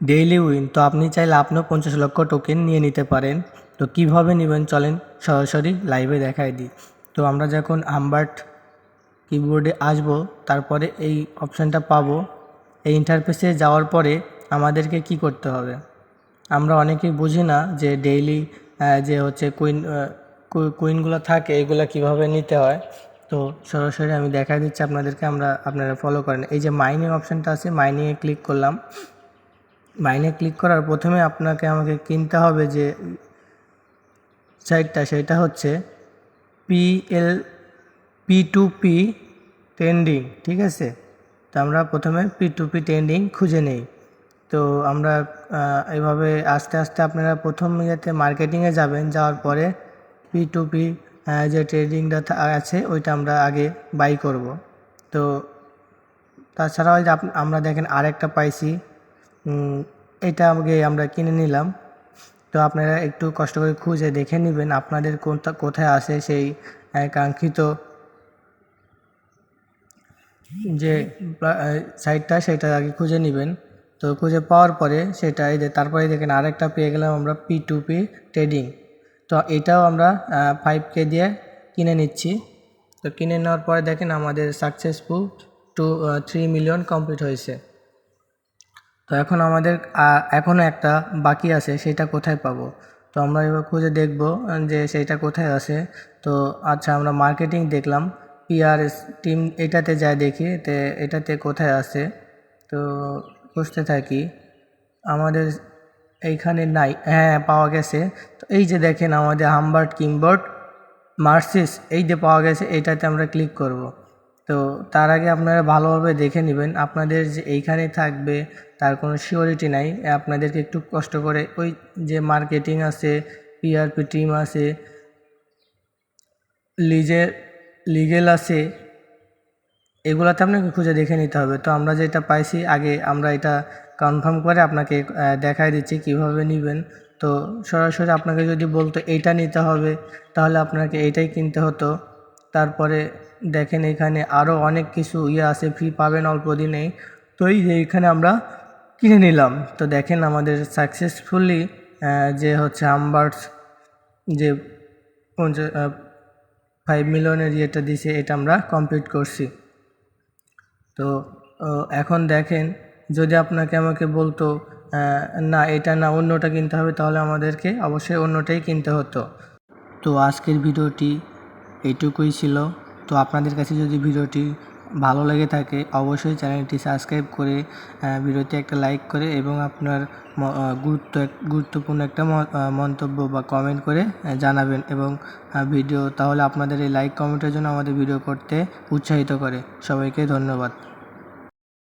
Daily win. তো আপনি চাইলে আপনিও 50 লক্ষ টোকেন নিয়ে নিতে পারেন। তো কিভাবে নেবেন চলেন সরাসরি লাইভে দেখাই দিই। তো আমরা যখন হামবার্ট কিবোর্ডে আসব, তারপরে এই অপশানটা পাবো। এই ইন্টারফেসে যাওয়ার পরে আমাদেরকে কি করতে হবে, আমরা অনেকেই বুঝি না যে ডেইলি যে হচ্ছে কুইনগুলো থাকে এগুলো কিভাবে নিতে হয়। তো সরাসরি আমি দেখা দিচ্ছি আপনাদেরকে, আপনারা ফলো করেন। এই যে মাইনিং অপশানটা আছে, মাইনিংয়ে ক্লিক করলাম। মাইনে ক্লিক করার প্রথমে আমাকে কিনতে হবে যে সাইটটা, সেটা হচ্ছে P2P ট্রেন্ডিং, ঠিক আছে। তো আমরা প্রথমে P2P ট্রেন্ডিং খুঁজে নেই। তো আমরা এভাবে আস্তে আস্তে আপনারা প্রথম ইয়েতে মার্কেটিংয়ে যাবেন, যাওয়ার পরে P2P যে ট্রেডিংটা আছে ওইটা আমরা আগে বাই করব। তো তাছাড়াও যে আমরা দেখেন আরেকটা পাইছি, এটা আগে আমরা কিনে নিলাম। তো আপনারা একটু কষ্ট করে খুঁজে দেখে নেবেন আপনাদের কোথায় আসে সেই কাঙ্ক্ষিত যে সাইটটা, সেটা আগে খুঁজে নেবেন। তো খুঁজে পাওয়ার পরে সেটা তারপরে দেখেন আরেকটা পেয়ে গেলাম আমরা, P2P ট্রেডিং। তো এটাও আমরা 5K দিয়ে কিনে নিচ্ছি। তো কিনে নেওয়ার পরে দেখেন আমাদের সাকসেসফুল 3 মিলিয়ন কমপ্লিট হয়েছে। তো এখন আমাদের এখনও একটা বাকি আছে, সেটা কোথায় পাবো। তো আমরা এবার খুঁজে দেখব যে সেইটা কোথায় আছে। তো আচ্ছা, আমরা মার্কেটিং দেখলাম, PRS টিম, এটাতে যাই দেখি তো এটাতে কোথায় আছে। তো খুঁজতে থাকি, আমাদের এইখানে নাই। হ্যাঁ, পাওয়া গেছে। তো এই যে দেখেন আমাদের হামবার্ট কিবোর্ড মার্সিস, এই যে পাওয়া গেছে, এটাতে আমরা ক্লিক করব। তো তার আগে আপনারা ভালোভাবে দেখে নেবেন, আপনাদের যে এইখানে থাকবে তার কোনো সিওরিটি নাই। আপনাদেরকে একটু কষ্ট করে ওই যে মার্কেটিং আছে, PRP টিম আছে, লিগেল আছে, এগুলাতে আপনাকে খুঁজে দেখে নিতে হবে। তো আমরা যেটা পাইছি, আগে আমরা এটা কনফার্ম করে আপনাকে দেখাই দিচ্ছি কিভাবে নেবেন। তো সরাসরি আপনাকে যদি বলতো এইটা নিতে হবে, তাহলে আপনাকে এইটাই কিনতে হতো। তারপরে দেখেন এখানে আরও অনেক কিছু আছে, ফ্রি পাবেন অল্প দিনেই। তো এই যে এখানে আমরা কিনে নিলাম। তো দেখেন আমাদের সাকসেসফুলি যে হচ্ছে হামবার্টস যে 5 মিলিয়নের ইয়েটা দিছে, এটা আমরা কমপ্লিট করছি। তো এখন দেখেন, যদি আমাকে বলতো না এটা না অন্যটা কিনতে হবে, তাহলে আমাদেরকে অবশ্যই অন্যটাই কিনতে হতো। তো আজকের ভিডিওটি এইটুকুই ছিল। তো আপনাদের কাছে যদি ভিডিওটি ভালো লেগে থাকে, অবশ্যই চ্যানেলটি সাবস্ক্রাইব করে ভিডিওতে একটা লাইক করে এবং আপনার গুরুত্বপূর্ণ একটা মন্তব্য বা কমেন্ট করে জানাবেন। এবং তাহলে আপনাদের এই লাইক কমেন্টের জন্য আমাদের ভিডিও করতে উৎসাহিত করে। সবাইকে ধন্যবাদ।